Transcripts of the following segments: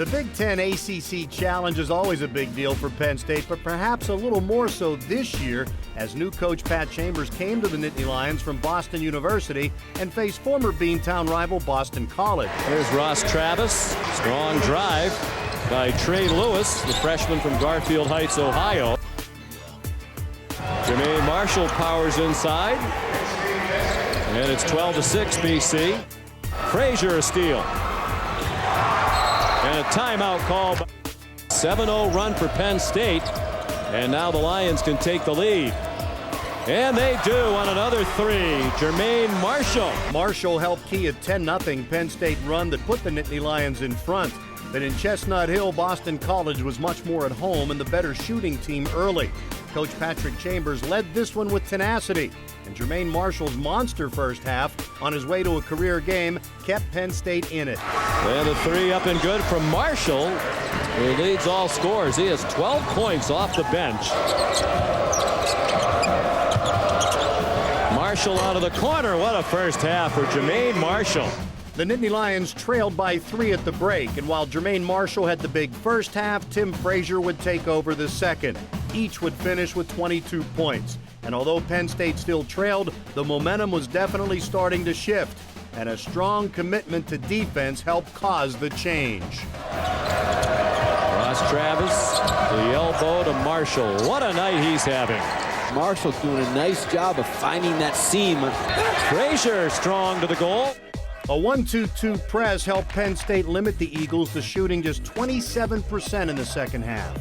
The Big Ten ACC Challenge is always a big deal for Penn State, but perhaps a little more so this year as new coach Pat Chambers came to the Nittany Lions from Boston University and faced former Beantown rival Boston College. There's Ross Travis. Strong drive by Trey Lewis, the freshman from Garfield Heights, Ohio. Jermaine Marshall powers inside. And it's 12-6 BC. Frazier a steal. And a timeout call. 7-0 run for Penn State. And now the Lions can take the lead. And they do on another three. Jermaine Marshall. Marshall helped key a 10-0 Penn State run that put the Nittany Lions in front. But in Chestnut Hill, Boston College was much more at home and the better shooting team early. Coach Patrick Chambers led this one with tenacity. And Jermaine Marshall's monster first half on his way to a career game kept Penn State in it. And a three up and good from Marshall, who leads all scores. He has 12 points off the bench. Marshall out of the corner. What a first half for Jermaine Marshall. The Nittany Lions trailed by 3 at the break, and while Jermaine Marshall had the big first half, Tim Frazier would take over the second. Each would finish with 22 points. And although Penn State still trailed, the momentum was definitely starting to shift, and a strong commitment to defense helped cause the change. Ross Travis, the elbow to Marshall. What a night he's having. Marshall's doing a nice job of finding that seam. Frazier strong to the goal. A 1-2-2 press helped Penn State limit the Eagles to shooting just 27% in the second half.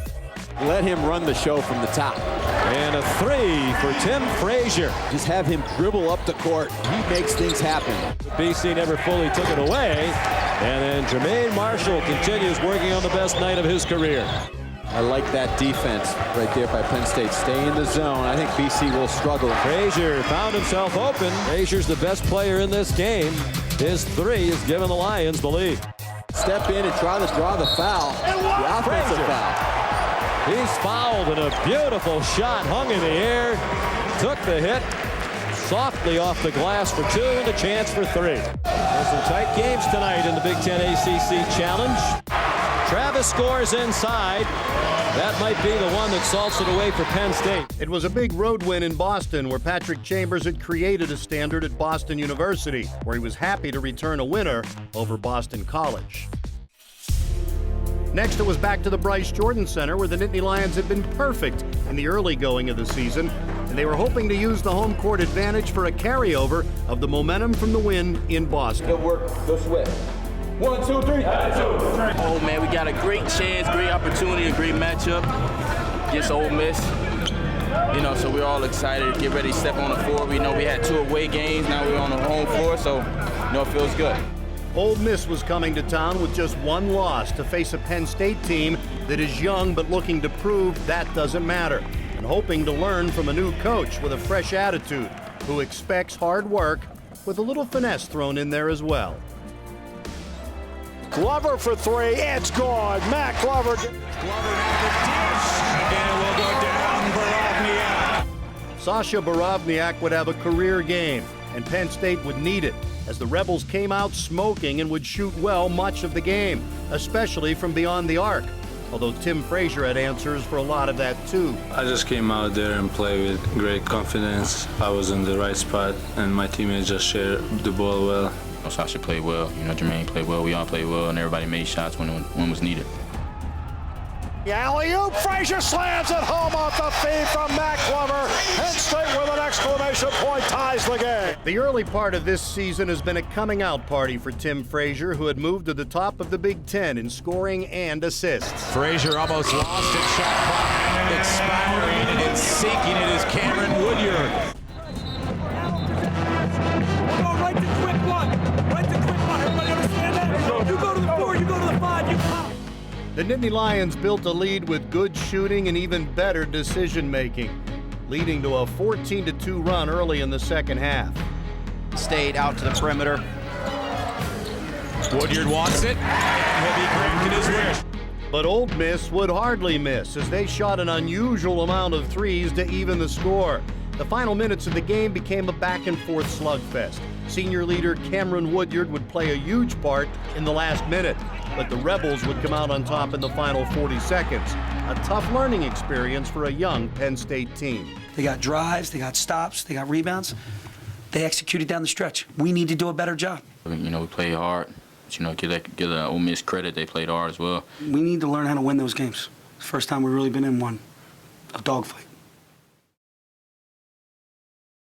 Let him run the show from the top. And a three for Tim Frazier. Just have him dribble up the court. He makes things happen. BC never fully took it away. And then Jermaine Marshall continues working on the best night of his career. I like that defense right there by Penn State. Stay in the zone. I think BC will struggle. Frazier found himself open. Frazier's the best player in this game. His three has given the Lions the lead. Step in and try to draw the foul. The offensive foul. He's fouled, and a beautiful shot hung in the air. Took the hit softly off the glass for two, and a chance for three. There's some tight games tonight in the Big Ten ACC Challenge. Travis scores inside. That might be the one that salts it away for Penn State. It was a big road win in Boston, where Patrick Chambers had created a standard at Boston University, where he was happy to return a winner over Boston College. Next, it was back to the Bryce Jordan Center, where the Nittany Lions had been perfect in the early going of the season, and they were hoping to use the home court advantage for a carryover of the momentum from the win in Boston. Good work. Go Swift. 1, 2, 3. Oh, man, we got a great chance, great opportunity, a great matchup against Ole Miss. You know, so we're all excited to get ready to step on the floor. We know we had 2 away games. Now we're on the home floor, so, you know, it feels good. Ole Miss was coming to town with just 1 loss to face a Penn State team that is young but looking to prove that doesn't matter, and hoping to learn from a new coach with a fresh attitude who expects hard work with a little finesse thrown in there as well. Glover for 3, it's good. Matt Glover. Glover now the dish, and it will go down. Barovniak. Sasha Barovniak would have a career game, and Penn State would need it, as the Rebels came out smoking and would shoot well much of the game, especially from beyond the arc. Although Tim Frazier had answers for a lot of that too. I just came out there and played with great confidence. I was in the right spot, and my teammates just shared the ball well. Sasha played well, you know, Jermaine played well, we all played well, and everybody made shots when was needed. Alley-oop, Frazier slams it home off the feed from Matt Glover. Penn State with an exclamation point ties the game. The early part of this season has been a coming out party for Tim Frazier, who had moved to the top of the Big Ten in scoring and assists. Frazier almost lost it, shot clock expiring, and it's seeking it is Cameron Woodyard. Right to quick one. Everybody understand that? You go to the 4, you go to the 5, you pop. The Nittany Lions built a lead with good shooting and even better decision-making, leading to a 14-2 run early in the second half. Stayed out to the perimeter. Woodyard wants it, and he'll be granted his wish. But Ole Miss would hardly miss, as they shot an unusual amount of threes to even the score. The final minutes of the game became a back-and-forth slugfest. Senior leader Cameron Woodyard would play a huge part in the last minute, but the Rebels would come out on top in the final 40 seconds. A tough learning experience for a young Penn State team. They got drives, they got stops, they got rebounds. They executed down the stretch. We need to do a better job. You know, we played hard. But, you know, give Ole Miss credit. They played hard as well. We need to learn how to win those games. It's the first time we've really been in one, a dogfight.